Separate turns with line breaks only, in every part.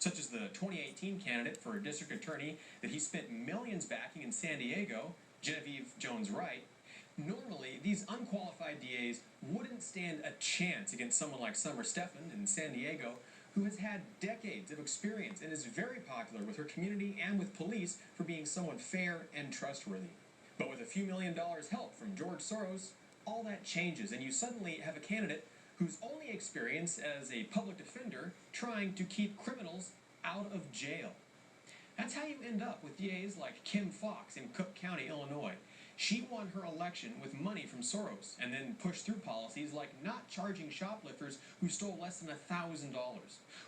such as the 2018 candidate for district attorney that he spent millions backing in San Diego, Genevieve Jones-Wright. Normally, these unqualified DAs wouldn't stand a chance against someone like Summer Stephan in San Diego, who has had decades of experience and is very popular with her community and with police for being someone fair and trustworthy. But with a few $1 million help from George Soros, all that changes, and you suddenly have a candidate whose only experience as a public defender trying to keep criminals out of jail. That's how you end up with DAs like Kim Foxx in Cook County, Illinois. She won her election with money from Soros and then pushed through policies like not charging shoplifters who stole less than $1,000,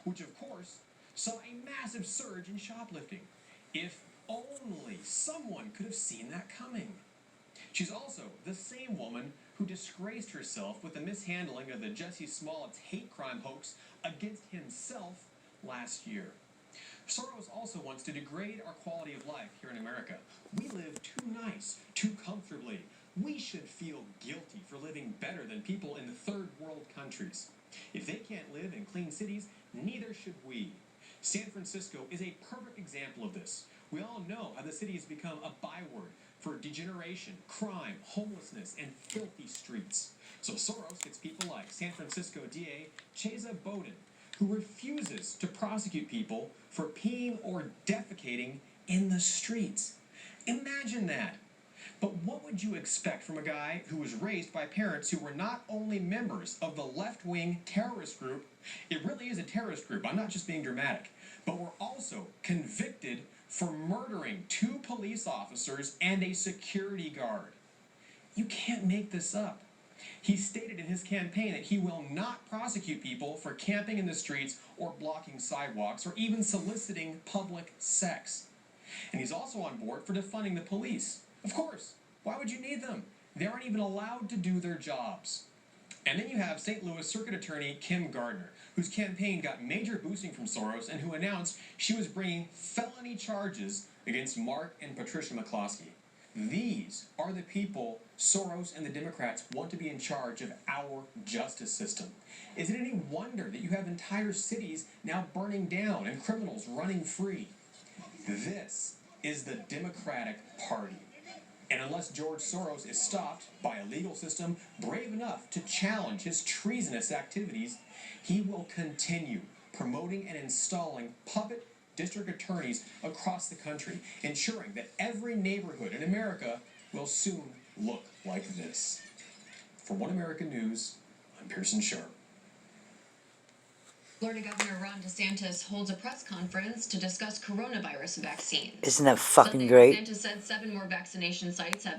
which of course saw a massive surge in shoplifting. If only someone could have seen that coming. She's also the same woman who disgraced herself with the mishandling of the Jussie Smollett's hate crime hoax against himself last year. Soros also wants to degrade our quality of life here in America. We live too nice, too comfortably. We should feel guilty for living better than people in the third world countries. If they can't live in clean cities, neither should we. San Francisco is a perfect example of this. We all know how the city has become a byword for degeneration, crime, homelessness, and filthy streets. So Soros gets people like San Francisco DA Chesa Boudin, who refuses to prosecute people for peeing or defecating in the streets. Imagine that. But what would you expect from a guy who was raised by parents who were not only members of the left-wing terrorist group, it really is a terrorist group, I'm not just being dramatic, but were also convicted for murdering 2 police officers and a security guard? You can't make this up. He stated in his campaign that he will not prosecute people for camping in the streets or blocking sidewalks or even soliciting public sex. And he's also on board for defunding the police. Of course, why would you need them? They aren't even allowed to do their jobs. And then you have St. Louis Circuit Attorney Kim Gardner, whose campaign got major boosting from Soros and who announced she was bringing felony charges against Mark and Patricia McCloskey. These are the people Soros and the Democrats want to be in charge of our justice system. Is it any wonder that you have entire cities now burning down and criminals running free? This is the Democratic Party. And unless George Soros is stopped by a legal system brave enough to challenge his treasonous activities, he will continue promoting and installing puppet district attorneys across the country, ensuring that every neighborhood in America will soon look like this. For One American News, I'm Pearson Sharp.
Florida Governor Ron DeSantis holds a press conference to discuss coronavirus vaccines.
Isn't that fucking
Sunday,
great?
DeSantis said 7 more vaccination sites have